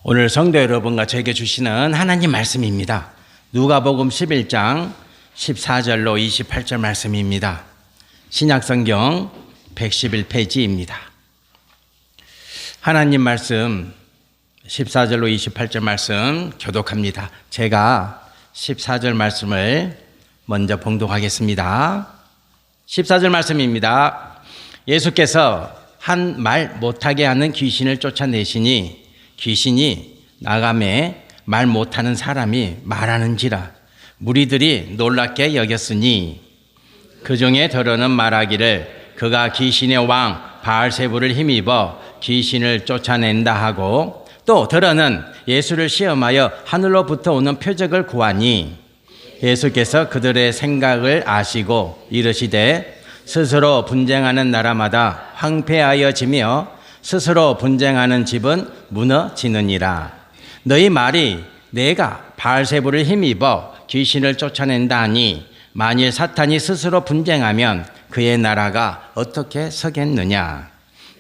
오늘 성도 여러분과 저에게 주시는 하나님 말씀입니다. 누가복음 11장 14절로 28절 말씀입니다. 신약성경 111페이지입니다. 하나님 말씀 14절로 28절 말씀 교독합니다. 제가 14절 말씀을 먼저 봉독하겠습니다. 14절 말씀입니다. 예수께서 한 말 못하게 하는 귀신을 쫓아내시니 귀신이 나가매 말 못하는 사람이 말하는지라 무리들이 놀랍게 여겼으니 그 중에 더러는 말하기를 그가 귀신의 왕 바알세불을 힘입어 귀신을 쫓아낸다 하고 또 더러는 예수를 시험하여 하늘로부터 오는 표적을 구하니 예수께서 그들의 생각을 아시고 이르시되 스스로 분쟁하는 나라마다 황폐하여지며 스스로 분쟁하는 집은 무너지느니라. 너희 말이 내가 바알세불을 힘입어 귀신을 쫓아낸다 하니 만일 사탄이 스스로 분쟁하면 그의 나라가 어떻게 서겠느냐.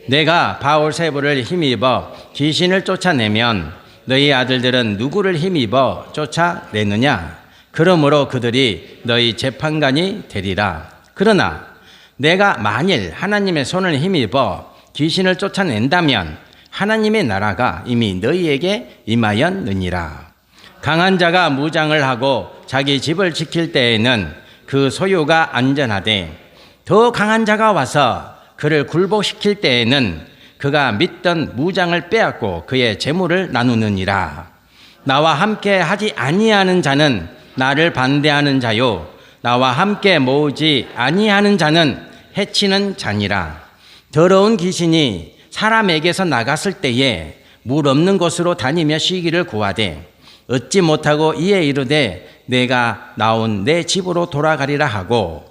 내가 바알세불을 힘입어 귀신을 쫓아내면 너희 아들들은 누구를 힘입어 쫓아내느냐. 그러므로 그들이 너희 재판관이 되리라. 그러나 내가 만일 하나님의 손을 힘입어 귀신을 쫓아낸다면 하나님의 나라가 이미 너희에게 임하였느니라. 강한 자가 무장을 하고 자기 집을 지킬 때에는 그 소유가 안전하되 더 강한 자가 와서 그를 굴복시킬 때에는 그가 믿던 무장을 빼앗고 그의 재물을 나누느니라. 나와 함께 하지 아니하는 자는 나를 반대하는 자요 나와 함께 모으지 아니하는 자는 해치는 자니라. 더러운 귀신이 사람에게서 나갔을 때에 물 없는 곳으로 다니며 쉬기를 구하되 얻지 못하고 이에 이르되 내가 나온 내 집으로 돌아가리라 하고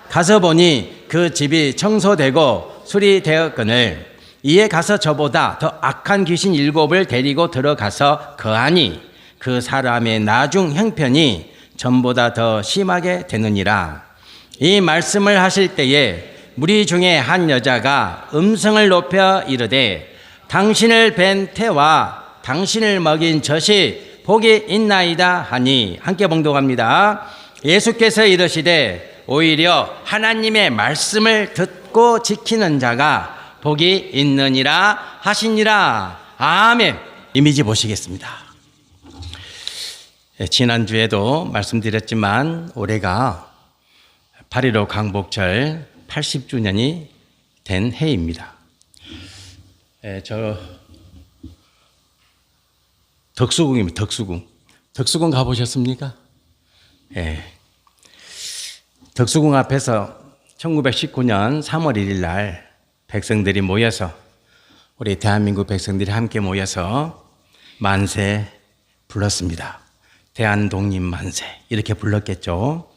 가서 보니 그 집이 청소되고 수리되었거늘 이에 가서 저보다 더 악한 귀신 7을 데리고 들어가서 거하니 그 사람의 나중 형편이 전보다 더 심하게 되느니라. 이 말씀을 하실 때에 무리 중에 한 여자가 음성을 높여 이르되 당신을 뵌 태와 당신을 먹인 젖이 복이 있나이다 하니 함께 봉독합니다. 예수께서 이르시되 오히려 하나님의 말씀을 듣고 지키는 자가 복이 있느니라 하시니라. 아멘. 이미지 보시겠습니다. 지난주에도 말씀드렸지만 올해가 8.15 광복절 80주년이 된 해입니다. 저 덕수궁입니다. 덕수궁. 덕수궁 가보셨습니까? 덕수궁 앞에서 1919년 3월 1일 날 백성들이 모여서 우리 대한민국 백성들이 함께 모여서 만세 불렀습니다. 대한독립 만세 이렇게 불렀겠죠.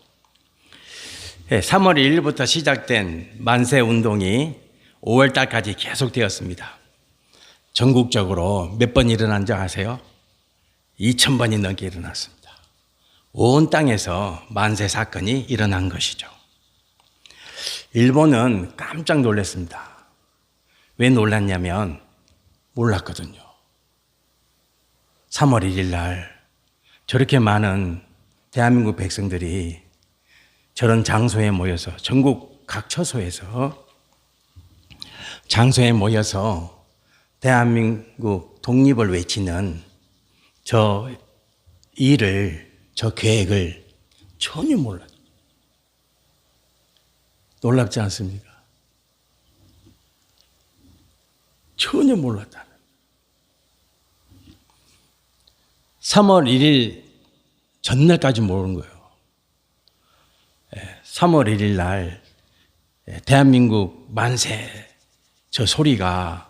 3월 1일부터 시작된 만세 운동이 5월 달까지 계속되었습니다. 전국적으로 몇 번 일어난 줄 아세요? 2,000번이 넘게 일어났습니다. 온 땅에서 만세 사건이 일어난 것이죠. 일본은 깜짝 놀랐습니다. 왜 놀랐냐면 몰랐거든요. 3월 1일 날 저렇게 많은 대한민국 백성들이 저런 장소에 모여서 전국 각 처소에서 장소에 모여서 대한민국 독립을 외치는 저 일을 저 계획을 전혀 몰라요. 놀랍지 않습니까? 전혀 몰랐다는. 3월 1일 전날까지 모르는 거예요. 3월 1일 날 대한민국 만세 저 소리가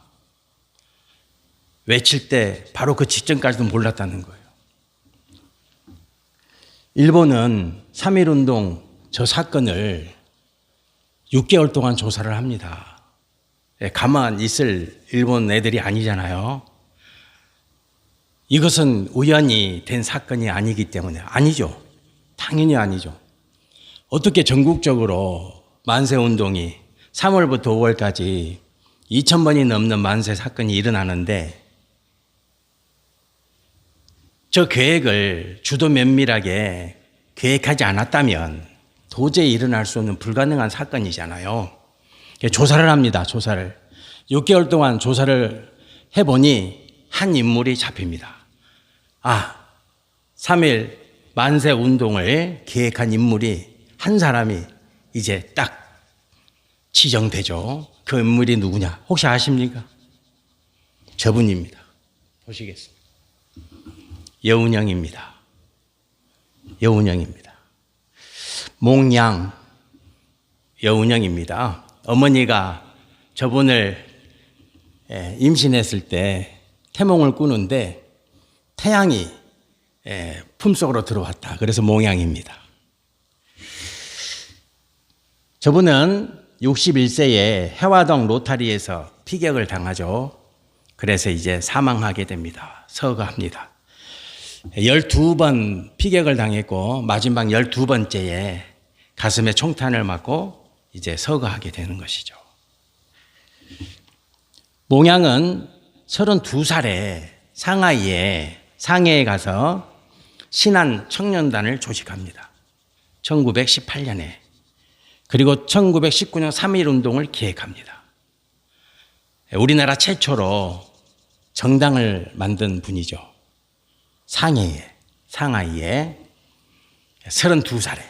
외칠 때 바로 그 직전까지도 몰랐다는 거예요. 일본은 3.1운동 저 사건을 6개월 동안 조사를 합니다. 가만 있을 일본 애들이 아니잖아요. 이것은 우연히 된 사건이 아니기 때문에 아니죠. 당연히 아니죠. 어떻게 전국적으로 만세운동이 3월부터 5월까지 2,000번이 넘는 만세 사건이 일어나는데 저 계획을 주도 면밀하게 계획하지 않았다면 도저히 일어날 수 없는 불가능한 사건이잖아요. 조사를 합니다. 조사를. 6개월 동안 조사를 해보니 한 인물이 잡힙니다. 3.1 만세 운동을 계획한 인물이 한 사람이 이제 딱 지정되죠. 그 인물이 누구냐? 혹시 아십니까? 저분입니다. 보시겠습니다. 여운형입니다. 여운형입니다. 몽양 여운형입니다. 어머니가 저분을 임신했을 때 태몽을 꾸는데 태양이 품속으로 들어왔다. 그래서 몽양입니다. 저분은 61세에 해화동 로타리에서 피격을 당하죠. 그래서 이제 사망하게 됩니다. 서거합니다. 12번 피격을 당했고 마지막 12번째에 가슴에 총탄을 맞고 이제 서거하게 되는 것이죠. 몽양은 32살에 상해에 가서 신안 청년단을 조직합니다. 1918년에. 그리고 1919년 3.1 운동을 기획합니다. 우리나라 최초로 정당을 만든 분이죠. 상하이에 32살에.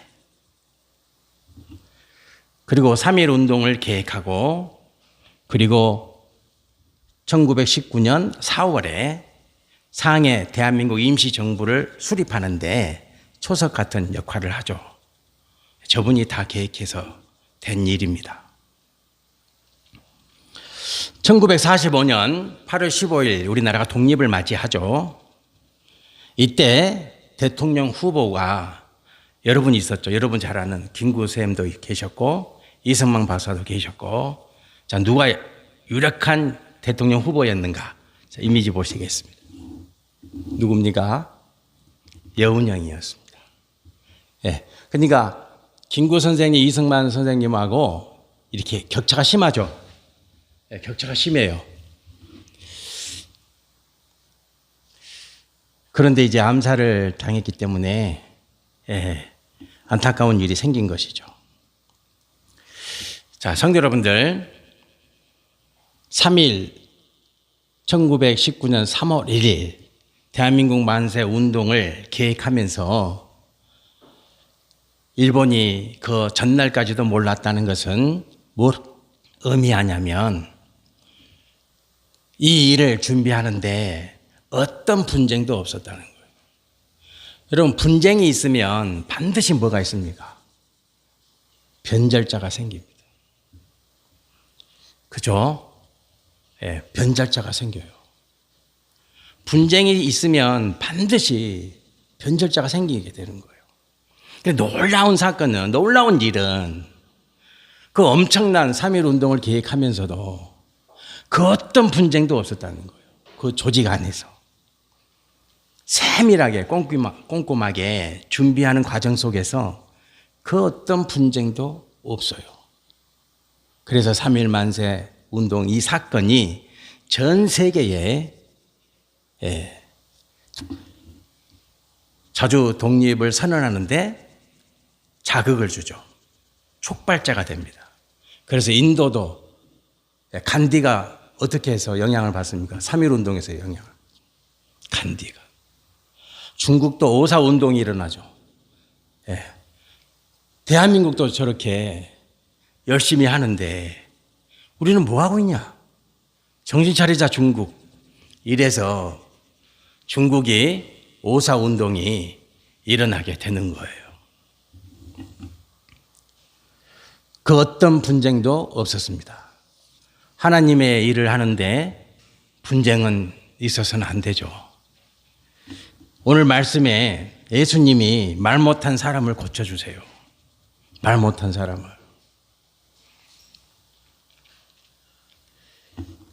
그리고 3.1 운동을 계획하고 그리고 1919년 4월에 상해 대한민국 임시정부를 수립하는데 초석 같은 역할을 하죠. 저분이 다 계획해서 된 일입니다. 1945년 8월 15일 우리나라가 독립을 맞이하죠. 이때 대통령 후보가 여러분 있었죠. 여러분 잘 아는 김구 쌤도 계셨고 이승만 박사도 계셨고, 자, 누가 유력한 대통령 후보였는가? 자, 이미지 보시겠습니다. 누굽니까? 여운형이었습니다. 예. 그러니까 김구 선생님, 이승만 선생님하고 이렇게 격차가 심하죠. 예, 격차가 심해요. 그런데 이제 암살을 당했기 때문에 안타까운 일이 생긴 것이죠. 자, 성도 여러분들, 1919년 3월 1일 대한민국 만세 운동을 계획하면서 일본이 그 전날까지도 몰랐다는 것은 뭘 의미하냐면 이 일을 준비하는데 어떤 분쟁도 없었다는 거예요. 여러분, 분쟁이 있으면 반드시 뭐가 있습니까? 변절자가 생깁니다. 그죠? 예, 변절자가 생겨요. 분쟁이 있으면 반드시 변절자가 생기게 되는 거예요. 놀라운 사건은, 놀라운 일은 그 엄청난 3.1 운동을 계획하면서도 그 어떤 분쟁도 없었다는 거예요. 그 조직 안에서. 세밀하게 꼼꼼하게 준비하는 과정 속에서 그 어떤 분쟁도 없어요. 그래서 3.1 만세 운동 이 사건이 전 세계에 자주 독립을 선언하는데 자극을 주죠. 촉발자가 됩니다. 그래서 인도도 간디가 어떻게 해서 영향을 받습니까? 3.1 운동에서 영향을. 간디가. 중국도 5.4 운동이 일어나죠. 대한민국도 저렇게 열심히 하는데 우리는 뭐 하고 있냐? 정신 차리자 중국. 이래서 중국이 5.4 운동이 일어나게 되는 거예요. 그 어떤 분쟁도 없었습니다. 하나님의 일을 하는데 분쟁은 있어서는 안 되죠. 오늘 말씀에 예수님이 말 못한 사람을 고쳐주세요. 말 못한 사람을.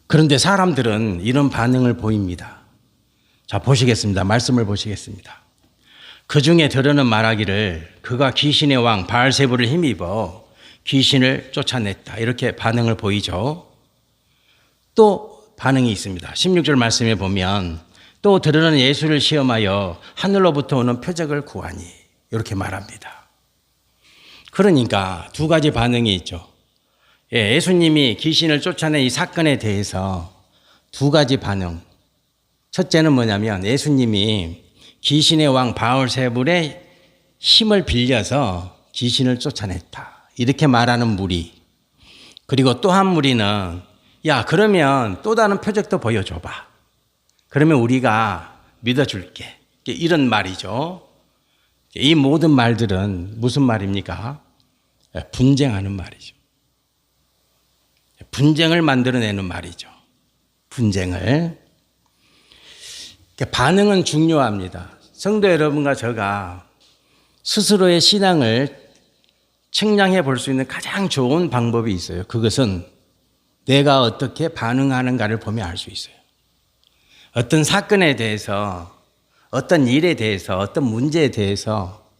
그런데 사람들은 이런 반응을 보입니다. 자, 보시겠습니다. 말씀을 보시겠습니다. 그 중에 들으는 말하기를 그가 귀신의 왕 바알세불을 힘입어 귀신을 쫓아냈다. 이렇게 반응을 보이죠. 또 반응이 있습니다. 16절 말씀에 보면 또 들으는 예수를 시험하여 하늘로부터 오는 표적을 구하니 이렇게 말합니다. 그러니까 두 가지 반응이 있죠. 예수님이 귀신을 쫓아낸 이 사건에 대해서 두 가지 반응. 첫째는 뭐냐면 예수님이 귀신의 왕 바울세불의 힘을 빌려서 귀신을 쫓아냈다. 이렇게 말하는 무리. 그리고 또 한 무리는 야, 그러면 또 다른 표적도 보여줘봐. 그러면 우리가 믿어줄게. 이런 말이죠. 이 모든 말들은 무슨 말입니까? 분쟁하는 말이죠. 분쟁을 만들어내는 말이죠. 분쟁을. 반응은 중요합니다. 성도 여러분과 제가 스스로의 신앙을 측량해 볼 수 있는 가장 좋은 방법이 있어요. 그것은 내가 어떻게 반응하는가를 보면 알 수 있어요. 어떤 사건에 대해서, 어떤 일에 대해서, 어떤 문제에 대해서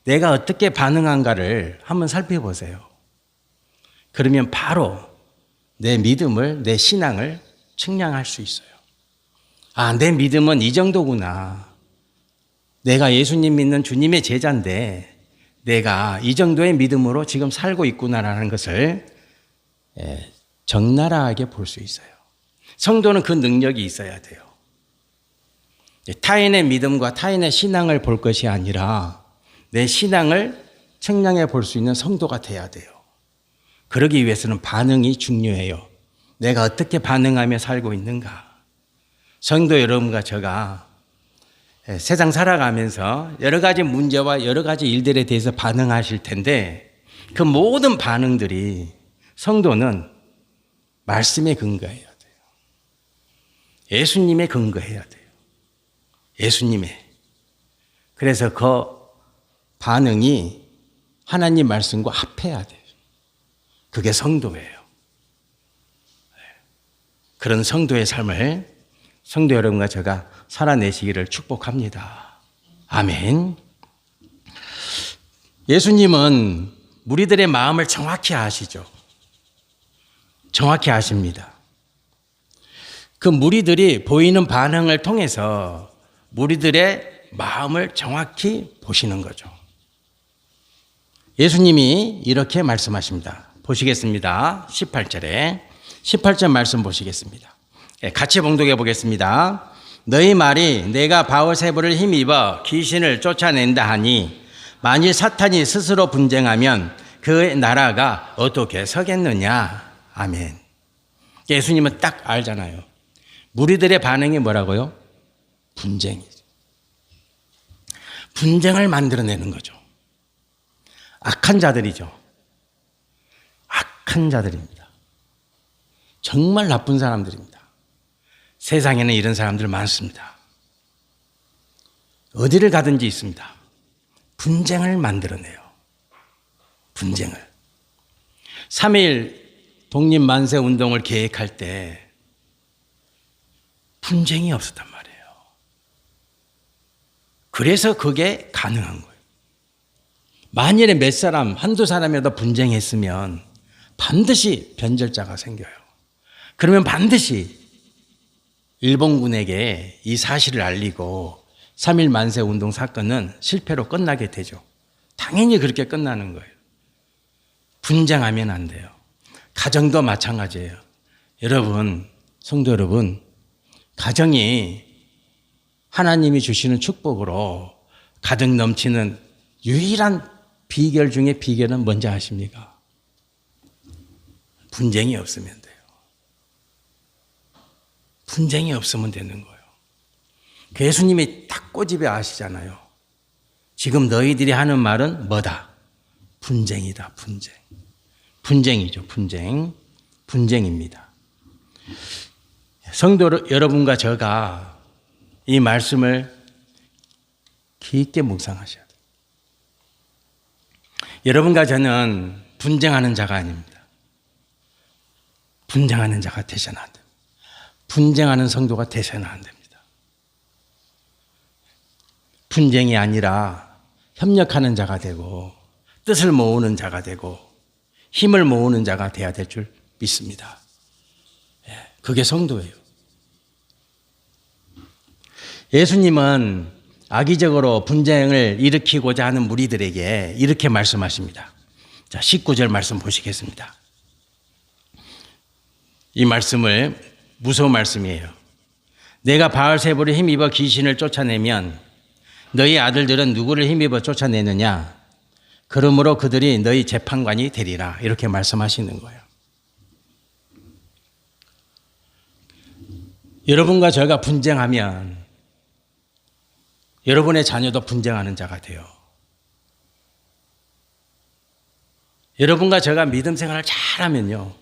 내가 어떻게 반응한가를 한번 살펴보세요. 그러면 바로 내 믿음을, 내 신앙을 측량할 수 있어요. 아, 내 믿음은 이 정도구나. 내가 예수님 믿는 주님의 제자인데 내가 이 정도의 믿음으로 지금 살고 있구나라는 것을 적나라하게 볼 수 있어요. 성도는 그 능력이 있어야 돼요. 타인의 믿음과 타인의 신앙을 볼 것이 아니라 내 신앙을 측량해 볼 수 있는 성도가 돼야 돼요. 그러기 위해서는 반응이 중요해요. 내가 어떻게 반응하며 살고 있는가. 성도 여러분과 제가 세상 살아가면서 여러 가지 문제와 여러 가지 일들에 대해서 반응하실 텐데 그 모든 반응들이 성도는 말씀에 근거해야 돼요. 예수님에 근거해야 돼요. 예수님의. 그래서 그 반응이 하나님 말씀과 합해야 돼요. 그게 성도예요. 그런 성도의 삶을 성도 여러분과 제가 살아내시기를 축복합니다. 아멘. 예수님은 무리들의 마음을 정확히 아시죠. 정확히 아십니다. 그 무리들이 보이는 반응을 통해서 무리들의 마음을 정확히 보시는 거죠. 예수님이 이렇게 말씀하십니다. 보시겠습니다. 18절 말씀 보시겠습니다. 같이 봉독해 보겠습니다. 너희 말이 내가 바울세불을 힘입어 귀신을 쫓아낸다 하니 만일 사탄이 스스로 분쟁하면 그 나라가 어떻게 서겠느냐. 아멘. 예수님은 딱 알잖아요. 무리들의 반응이 뭐라고요? 분쟁이죠. 분쟁을 만들어내는 거죠. 악한 자들이죠. 악한 자들입니다. 정말 나쁜 사람들입니다. 세상에는 이런 사람들 많습니다. 어디를 가든지 있습니다. 분쟁을 만들어내요. 분쟁을. 3.1 독립만세 운동을 계획할 때 분쟁이 없었단 말이에요. 그래서 그게 가능한 거예요. 만일에 몇 사람, 한두 사람이라도 분쟁했으면 반드시 변절자가 생겨요. 그러면 반드시 일본군에게 이 사실을 알리고 3.1 만세 운동 사건은 실패로 끝나게 되죠. 당연히 그렇게 끝나는 거예요. 분쟁하면 안 돼요. 가정도 마찬가지예요. 여러분, 성도 여러분, 가정이 하나님이 주시는 축복으로 가득 넘치는 유일한 비결 중에 비결은 뭔지 아십니까? 분쟁이 없으면 돼요. 분쟁이 없으면 되는 거예요. 예수님이 딱 꼬집어 아시잖아요. 지금 너희들이 하는 말은 뭐다? 분쟁이다, 분쟁. 분쟁이죠, 분쟁. 분쟁입니다. 성도 여러분과 제가 이 말씀을 깊게 묵상하셔야 돼요. 여러분과 저는 분쟁하는 자가 아닙니다. 분쟁하는 자가 되셔는 안 됩니다. 분쟁하는 성도가 되셔는 안 됩니다. 분쟁이 아니라 협력하는 자가 되고 뜻을 모으는 자가 되고 힘을 모으는 자가 돼야 될 줄 믿습니다. 그게 성도예요. 예수님은 악의적으로 분쟁을 일으키고자 하는 무리들에게 이렇게 말씀하십니다. 자, 19절 말씀 보시겠습니다. 이 말씀을 무서운 말씀이에요. 내가 바알세불을 힘입어 귀신을 쫓아내면 너희 아들들은 누구를 힘입어 쫓아내느냐? 그러므로 그들이 너희 재판관이 되리라. 이렇게 말씀하시는 거예요. 여러분과 저희가 분쟁하면 여러분의 자녀도 분쟁하는 자가 돼요. 여러분과 제가 믿음 생활을 잘하면요,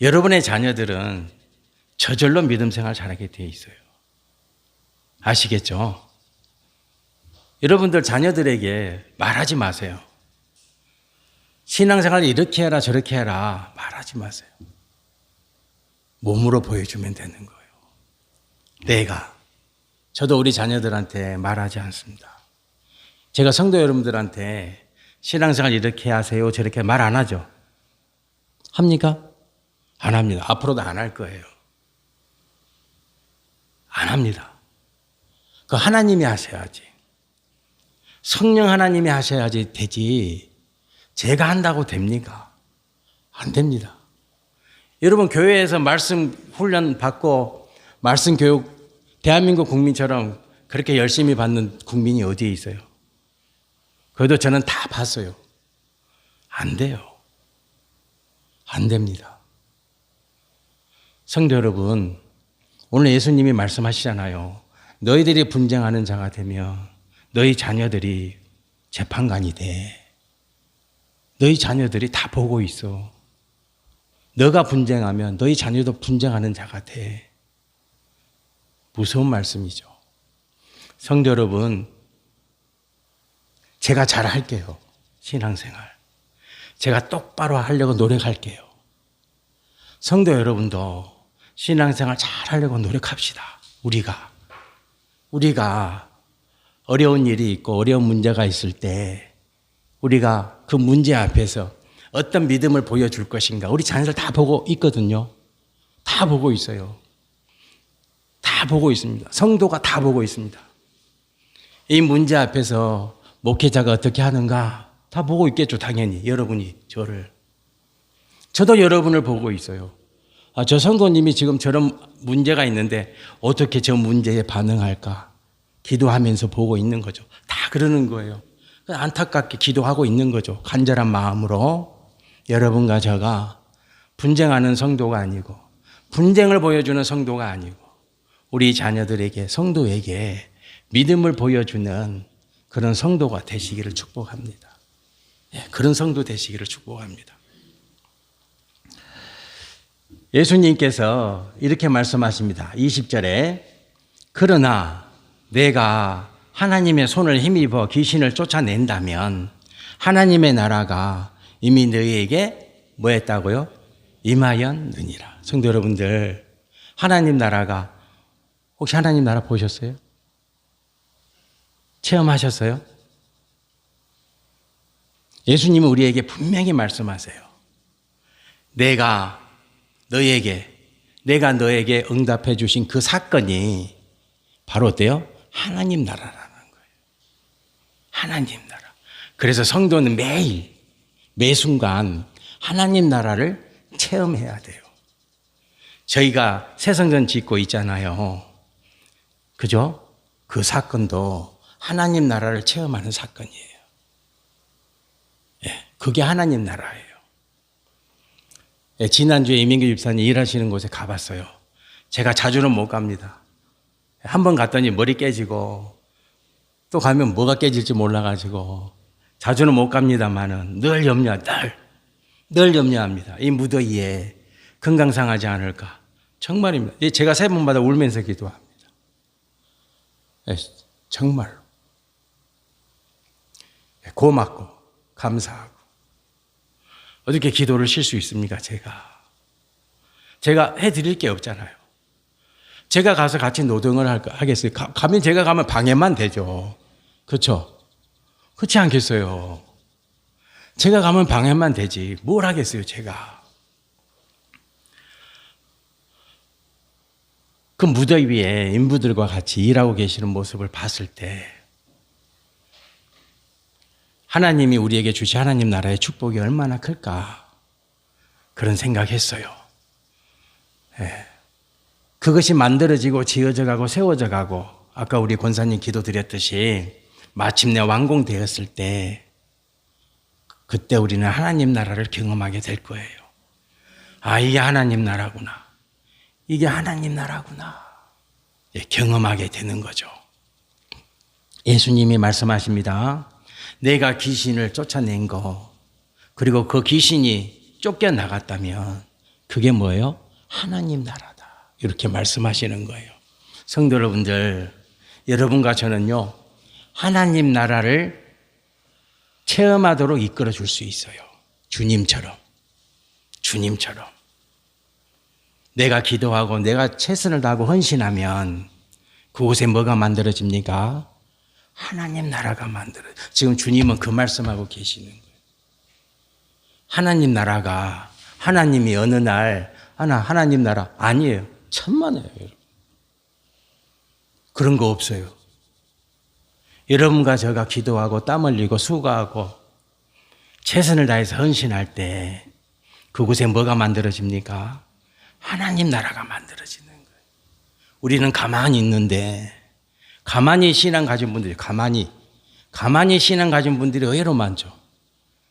여러분의 자녀들은 저절로 믿음 생활을 잘하게 되어 있어요. 아시겠죠? 여러분들 자녀들에게 말하지 마세요. 신앙생활을 이렇게 해라 저렇게 해라 말하지 마세요. 몸으로 보여주면 되는 거예요. 저도 우리 자녀들한테 말하지 않습니다. 제가 성도 여러분들한테 신앙생활 이렇게 하세요 저렇게 말 안 하죠? 합니까? 안 합니다. 앞으로도 안 할 거예요. 안 합니다. 그 하나님이 하셔야지. 성령 하나님이 하셔야지 되지. 제가 한다고 됩니까? 안 됩니다. 여러분 교회에서 말씀 훈련 받고 말씀 교육 대한민국 국민처럼 그렇게 열심히 받는 국민이 어디에 있어요? 그래도 저는 다 봤어요. 안 돼요. 안 됩니다. 성도 여러분, 오늘 예수님이 말씀하시잖아요. 너희들이 분쟁하는 자가 되면 너희 자녀들이 재판관이 돼. 너희 자녀들이 다 보고 있어. 너가 분쟁하면 너희 자녀도 분쟁하는 자가 돼. 무서운 말씀이죠. 성도 여러분, 제가 잘 할게요. 신앙생활. 제가 똑바로 하려고 노력할게요. 성도 여러분도 신앙생활 잘 하려고 노력합시다. 우리가 어려운 일이 있고 어려운 문제가 있을 때 우리가 그 문제 앞에서 어떤 믿음을 보여줄 것인가. 우리 자녀들 다 보고 있거든요. 다 보고 있어요. 다 보고 있습니다. 성도가 다 보고 있습니다. 이 문제 앞에서 목회자가 어떻게 하는가 다 보고 있겠죠. 당연히 여러분이 저도 여러분을 보고 있어요. 저 성도님이 지금 저런 문제가 있는데 어떻게 저 문제에 반응할까 기도하면서 보고 있는 거죠. 다 그러는 거예요. 안타깝게 기도하고 있는 거죠. 간절한 마음으로. 여러분과 저가 분쟁하는 성도가 아니고 분쟁을 보여주는 성도가 아니고 우리 자녀들에게 성도에게 믿음을 보여주는 그런 성도가 되시기를 축복합니다. 그런 성도 되시기를 축복합니다. 예수님께서 이렇게 말씀하십니다. 20절에 그러나 내가 하나님의 손을 힘입어 귀신을 쫓아낸다면 하나님의 나라가 이미 너희에게 뭐 했다고요? 임하였느니라. 성도 여러분들, 하나님 나라가 혹시 하나님 나라 보셨어요? 체험하셨어요? 예수님은 우리에게 분명히 말씀하세요. 내가 너에게 응답해 주신 그 사건이 바로 어때요? 하나님 나라라는 거예요. 하나님 나라. 그래서 성도는 매 순간 하나님 나라를 체험해야 돼요. 저희가 새성전 짓고 있잖아요. 그죠? 그 사건도 하나님 나라를 체험하는 사건이에요. 그게 하나님 나라예요. 지난주에 이민규 집사님 일하시는 곳에 가봤어요. 제가 자주는 못 갑니다. 한 번 갔더니 머리 깨지고 또 가면 뭐가 깨질지 몰라가지고 자주는 못 갑니다만은 늘 염려합니다. 이 무더위에 건강 상하지 않을까. 정말입니다. 제가 세 번마다 울면서 기도합니다. 정말로. 고맙고 감사하고. 어떻게 기도를 쉴 수 있습니까? 제가 해드릴 게 없잖아요. 제가 가서 같이 노동을 하겠어요? 제가 가면 방해만 되죠. 그렇죠? 그렇지 않겠어요? 제가 가면 방해만 되지. 뭘 하겠어요, 제가? 그 무더위 위에 인부들과 같이 일하고 계시는 모습을 봤을 때 하나님이 우리에게 주신 하나님 나라의 축복이 얼마나 클까 그런 생각했어요. 예. 그것이 만들어지고 지어져 가고 세워져 가고 아까 우리 권사님 기도드렸듯이 마침내 완공되었을 때 그때 우리는 하나님 나라를 경험하게 될 거예요. 아, 이게 하나님 나라구나. 이게 하나님 나라구나. 예, 경험하게 되는 거죠. 예수님이 말씀하십니다. 내가 귀신을 쫓아낸 거 그리고 그 귀신이 쫓겨나갔다면 그게 뭐예요? 하나님 나라다. 이렇게 말씀하시는 거예요. 성도 여러분들, 여러분과 저는요 하나님 나라를 체험하도록 이끌어 줄 수 있어요. 주님처럼 내가 기도하고 내가 최선을 다하고 헌신하면 그곳에 뭐가 만들어집니까? 하나님 나라가 만들어요. 지금 주님은 그 말씀하고 계시는 거예요. 하나님 나라가 하나님이 어느 날 하나님 나라 아니에요. 천만에요. 여러분. 그런 거 없어요. 여러분과 제가 기도하고 땀 흘리고 수고하고 최선을 다해서 헌신할 때 그곳에 뭐가 만들어집니까? 하나님 나라가 만들어지는 거예요. 우리는 가만히 있는데 가만히 신앙 가진 분들이 가만히 신앙 가진 분들이 의외로 많죠.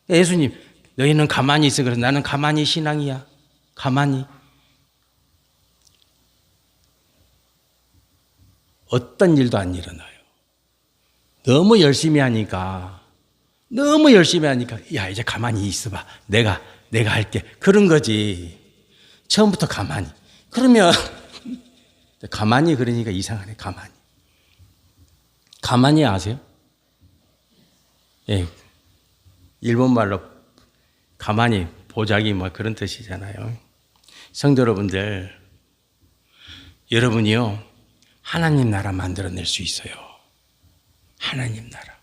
예수님 너희는 가만히 있어. 그래서 나는 가만히 신앙이야. 가만히. 어떤 일도 안 일어나요. 너무 열심히 하니까 야 이제 가만히 있어봐. 내가 할게. 그런 거지. 처음부터 가만히. 그러면 가만히 그러니까 이상하네. 가만히 아세요? 예, 일본말로 가만히 보자기 뭐 그런 뜻이잖아요. 성도 여러분들, 여러분이요 하나님 나라 만들어낼 수 있어요. 하나님 나라.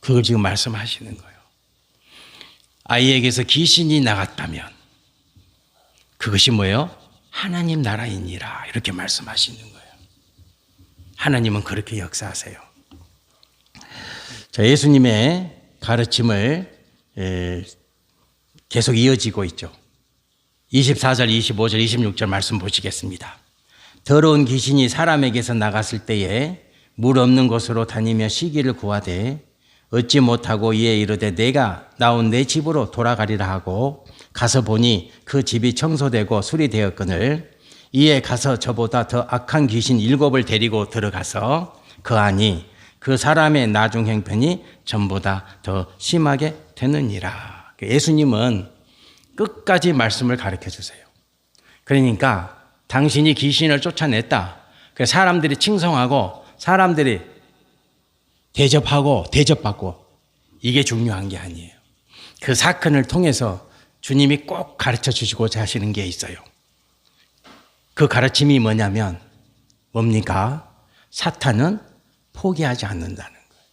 그걸 지금 말씀하시는 거예요. 아이에게서 귀신이 나갔다면 그것이 뭐예요? 하나님 나라이니라. 이렇게 말씀하시는 거예요. 하나님은 그렇게 역사하세요. 자, 예수님의 가르침을 계속 이어지고 있죠. 24절, 25절, 26절 말씀 보시겠습니다. 더러운 귀신이 사람에게서 나갔을 때에 물 없는 곳으로 다니며 쉬기를 구하되 얻지 못하고 이에 이르되 내가 나온 내 집으로 돌아가리라 하고 가서 보니 그 집이 청소되고 수리되었거늘 이에 가서 저보다 더 악한 귀신 7을 데리고 들어가서 그 안이 그 사람의 나중 형편이 전보다 더 심하게 되느니라. 예수님은 끝까지 말씀을 가르쳐 주세요. 그러니까 당신이 귀신을 쫓아냈다. 사람들이 칭송하고 사람들이 대접받고 이게 중요한 게 아니에요. 그 사건을 통해서 주님이 꼭 가르쳐 주시고자 하시는 게 있어요. 그 가르침이 뭐냐면 뭡니까? 사탄은 포기하지 않는다는 거예요.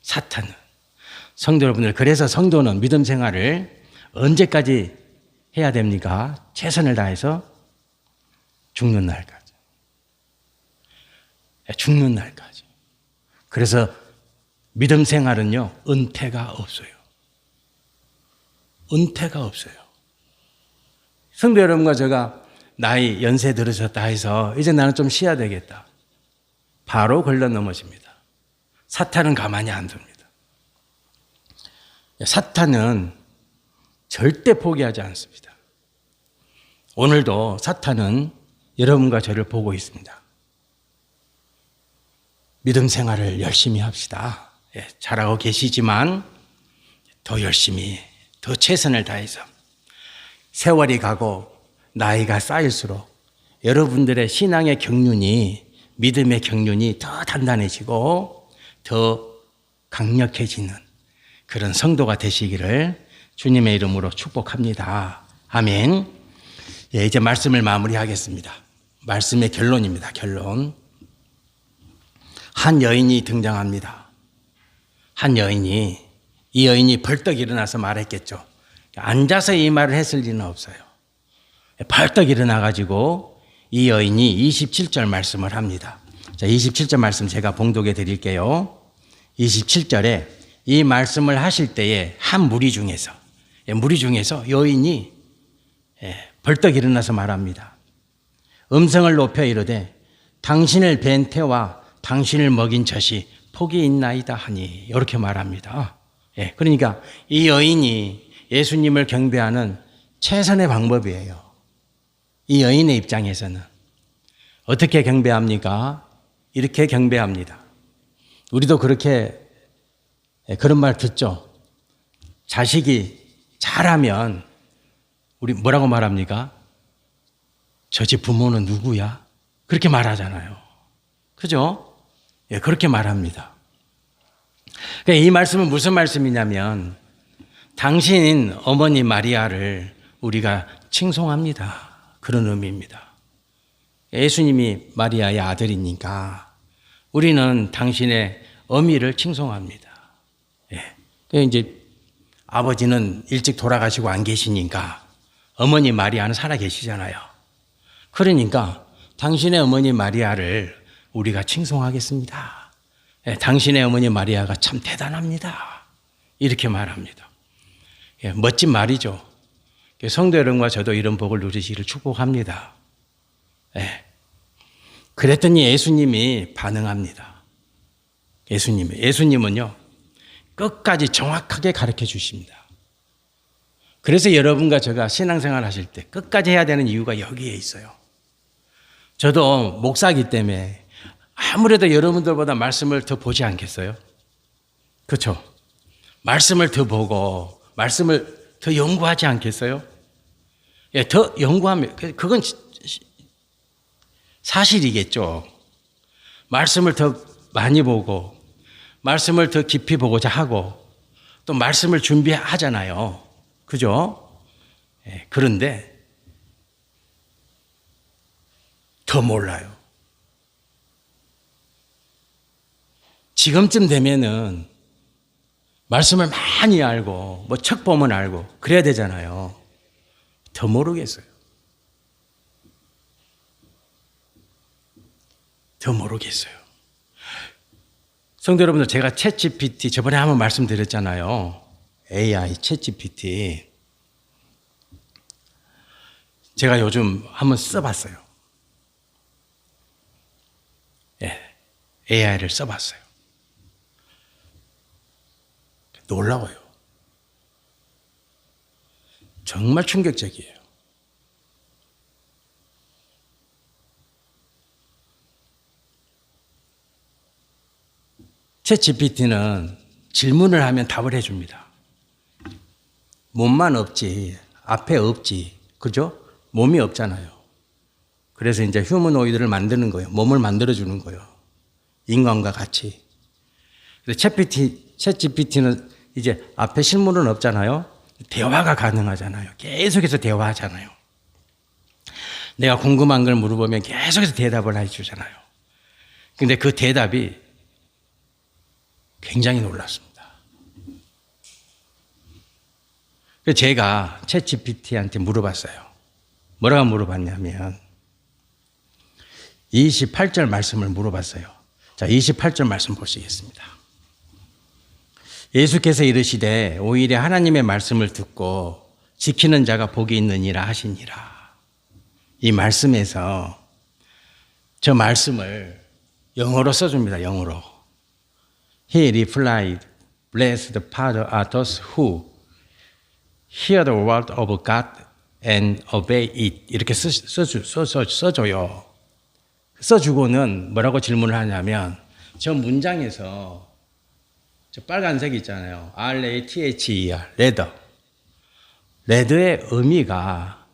사탄은. 성도 여러분들, 그래서 성도는 믿음 생활을 언제까지 해야 됩니까? 최선을 다해서 죽는 날까지. 죽는 날까지. 그래서 믿음 생활은요, 은퇴가 없어요. 은퇴가 없어요. 성도 여러분과 제가 나이 연세 들으셨다 해서 이제 나는 좀 쉬어야 되겠다. 바로 걸러 넘어집니다. 사탄은 가만히 안 둡니다. 사탄은 절대 포기하지 않습니다. 오늘도 사탄은 여러분과 저를 보고 있습니다. 믿음 생활을 열심히 합시다. 잘하고 계시지만 더 열심히, 더 최선을 다해서 세월이 가고 나이가 쌓일수록 여러분들의 신앙의 경륜이, 믿음의 경륜이 더 단단해지고 더 강력해지는 그런 성도가 되시기를 주님의 이름으로 축복합니다. 아멘. 이제 말씀을 마무리하겠습니다. 말씀의 결론입니다. 결론. 한 여인이 등장합니다. 한 여인이, 이 여인이 벌떡 일어나서 말했겠죠. 앉아서 이 말을 했을 리는 없어요. 벌떡 일어나가지고 이 여인이 27절 말씀을 합니다. 자, 27절 말씀 제가 봉독해 드릴게요. 27절에 이 말씀을 하실 때에 한 무리 중에서 여인이 벌떡 일어나서 말합니다. 음성을 높여 이르되 당신을 뵌 태와 당신을 먹인 젖이 복이 있나이다 하니 이렇게 말합니다. 그러니까 이 여인이 예수님을 경배하는 최선의 방법이에요. 이 여인의 입장에서는 어떻게 경배합니까? 이렇게 경배합니다. 우리도 그렇게 그런 말 듣죠. 자식이 잘하면 우리 뭐라고 말합니까? 저 집 부모는 누구야? 그렇게 말하잖아요. 그죠? 그렇게 말합니다. 그러니까 이 말씀은 무슨 말씀이냐면 당신 어머니 마리아를 우리가 칭송합니다. 그런 의미입니다. 예수님이 마리아의 아들이니까 우리는 당신의 어미를 칭송합니다. 그러니까 이제 아버지는 일찍 돌아가시고 안 계시니까 어머니 마리아는 살아 계시잖아요. 그러니까 당신의 어머니 마리아를 우리가 칭송하겠습니다. 당신의 어머니 마리아가 참 대단합니다. 이렇게 말합니다. 멋진 말이죠. 성도 여러분과 저도 이런 복을 누리시기를 축복합니다. 그랬더니 예수님이 반응합니다. 예수님은요, 끝까지 정확하게 가르쳐 주십니다. 그래서 여러분과 제가 신앙생활 하실 때 끝까지 해야 되는 이유가 여기에 있어요. 저도 목사이기 때문에 아무래도 여러분들보다 말씀을 더 보지 않겠어요? 그렇죠? 말씀을 더 보고 말씀을 더 연구하지 않겠어요? 더 연구하면 그건 사실이겠죠. 말씀을 더 많이 보고 말씀을 더 깊이 보고자 하고 또 말씀을 준비하잖아요. 그죠? 그런데 더 몰라요. 지금쯤 되면은 말씀을 많이 알고 뭐 책 보면 알고 그래야 되잖아요. 더 모르겠어요. 더 모르겠어요. 성도 여러분들, 제가 챗GPT 저번에 한번 말씀드렸잖아요. AI 챗GPT. 제가 요즘 한번 써봤어요. AI를 써봤어요. 놀라워요. 정말 충격적이에요. 챗GPT는 질문을 하면 답을 해줍니다. 몸만 없지, 앞에 없지, 그죠? 몸이 없잖아요. 그래서 이제 휴머노이드를 만드는 거예요. 몸을 만들어주는 거예요. 인간과 같이. 챗GPT는 이제 앞에 실물은 없잖아요. 대화가 가능하잖아요. 계속해서 대화하잖아요. 내가 궁금한 걸 물어보면 계속해서 대답을 해주잖아요. 근데 그 대답이 굉장히 놀랐습니다. 그래서 제가 챗GPT한테 물어봤어요. 뭐라고 물어봤냐면 28절 말씀을 물어봤어요. 자, 28절 말씀 보시겠습니다. 예수께서 이르시되 오히려 하나님의 말씀을 듣고 지키는 자가 복이 있느니라 하시니라. 이 말씀에서 저 말씀을 영어로 써줍니다. 영어로. He replied, Blessed are those who hear the word of God and obey it. 이렇게 써줘요. 써주고는 뭐라고 질문을 하냐면 저 문장에서 저 빨간색 있잖아요. R-A-T-H-E-R, 레더. 레더의 의미가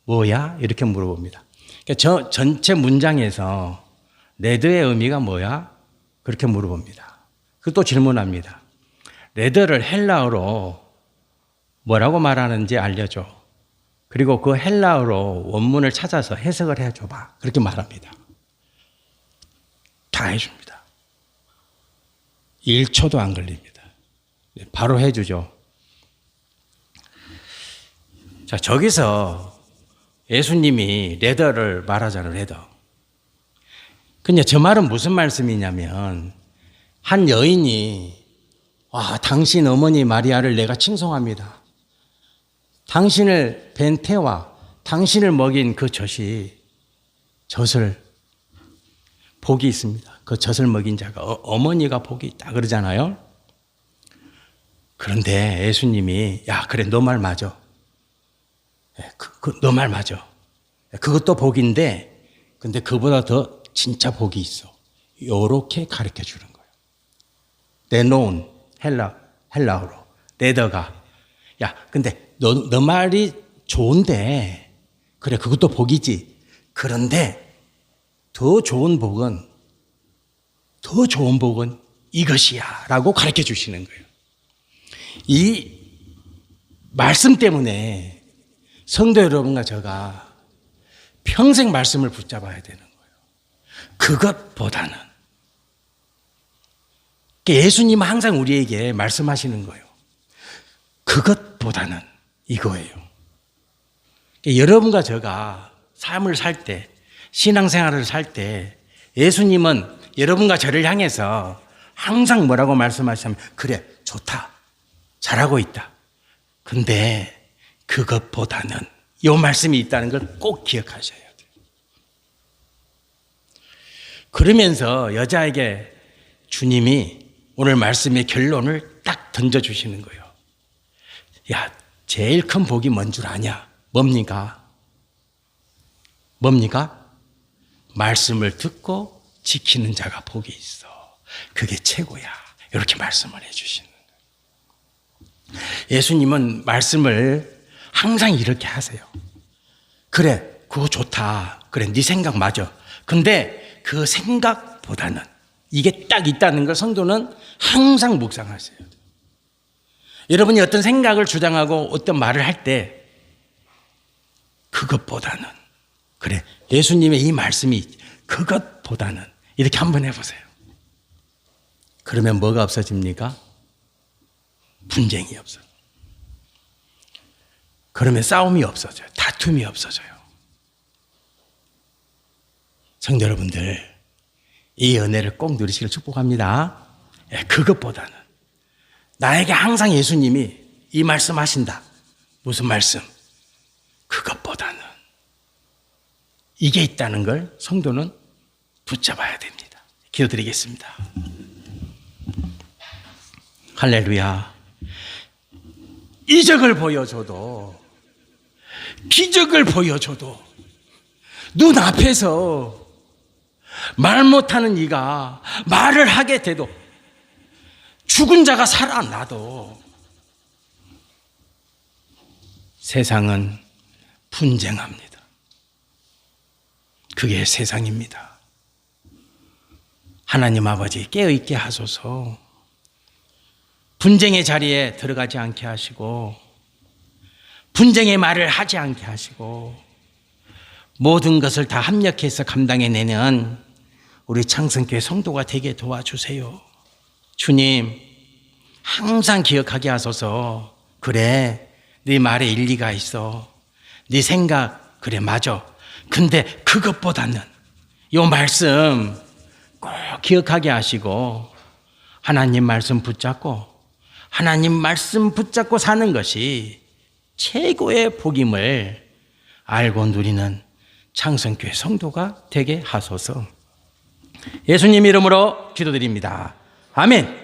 뭐야? 이렇게 물어봅니다. 그러니까 저 전체 문장에서 레더의 의미가 뭐야? 그렇게 물어봅니다. 그리고 또 질문합니다. 레더를 헬라어로 뭐라고 말하는지 알려줘. 그리고 그 헬라어로 원문을 찾아서 해석을 해줘봐. 그렇게 말합니다. 다 해줍니다. 1초도 안 걸립니다. 바로 해주죠. 자, 저기서 예수님이 레더를 말하잖아요, 레더. 근데 저 말은 무슨 말씀이냐면, 한 여인이, 와, 당신 어머니 마리아를 내가 칭송합니다. 당신을 뵌 태와 당신을 먹인 그 젖이, 젖을, 복이 있습니다. 그 젖을 먹인 자가, 어머니가 복이 있다 그러잖아요. 그런데 예수님이, 야, 그래, 너 말 맞아. 너 말 맞아. 그것도 복인데, 근데 그보다 더 진짜 복이 있어. 요렇게 가르쳐 주는 거예요. 레논, 헬라어로. 레더가. 야, 근데 너 말이 좋은데, 그래, 그것도 복이지. 그런데 더 좋은 복은 이것이야. 라고 가르쳐 주시는 거예요. 이 말씀 때문에 성도 여러분과 제가 평생 말씀을 붙잡아야 되는 거예요. 그것보다는. 예수님은 항상 우리에게 말씀하시는 거예요. 그것보다는 이거예요. 여러분과 제가 삶을 살 때, 신앙생활을 살 때 예수님은 여러분과 저를 향해서 항상 뭐라고 말씀하시냐면, 그래, 좋다. 잘하고 있다. 근데 그것보다는 이 말씀이 있다는 걸 꼭 기억하셔야 돼요. 그러면서 여자에게 주님이 오늘 말씀의 결론을 딱 던져주시는 거예요. 야, 제일 큰 복이 뭔 줄 아냐? 뭡니까? 말씀을 듣고 지키는 자가 복이 있어. 그게 최고야. 이렇게 말씀을 해주시는 거예요. 예수님은 말씀을 항상 이렇게 하세요. 그래, 그거 좋다. 그래, 네 생각 맞아. 근데 그 생각보다는 이게 딱 있다는 걸 성도는 항상 묵상하세요. 여러분이 어떤 생각을 주장하고 어떤 말을 할 때 그것보다는, 그래, 예수님의 이 말씀이 그것보다는, 이렇게 한번 해보세요. 그러면 뭐가 없어집니까? 분쟁이 없어요. 그러면 싸움이 없어져요. 다툼이 없어져요. 성도 여러분들, 이 은혜를 꼭 누리시길 축복합니다. 그것보다는 나에게 항상 예수님이 이 말씀 하신다. 무슨 말씀? 그것보다는 이게 있다는 걸 성도는 붙잡아야 됩니다. 기도드리겠습니다. 할렐루야. 이적을 보여줘도, 기적을 보여줘도, 눈앞에서 말 못하는 이가 말을 하게 돼도, 죽은 자가 살아나도 세상은 분쟁합니다. 그게 세상입니다. 하나님 아버지, 깨어있게 하소서. 분쟁의 자리에 들어가지 않게 하시고, 분쟁의 말을 하지 않게 하시고, 모든 것을 다 합력해서 감당해내는 우리 창성교회 성도가 되게 도와주세요. 주님, 항상 기억하게 하소서. 그래, 네 말에 일리가 있어. 네 생각, 그래, 맞아. 근데 그것보다는 이 말씀 꼭 기억하게 하시고, 하나님 말씀 붙잡고, 하나님 말씀 붙잡고 사는 것이 최고의 복임을 알고 누리는 창성교회 성도가 되게 하소서. 예수님 이름으로 기도드립니다. 아멘.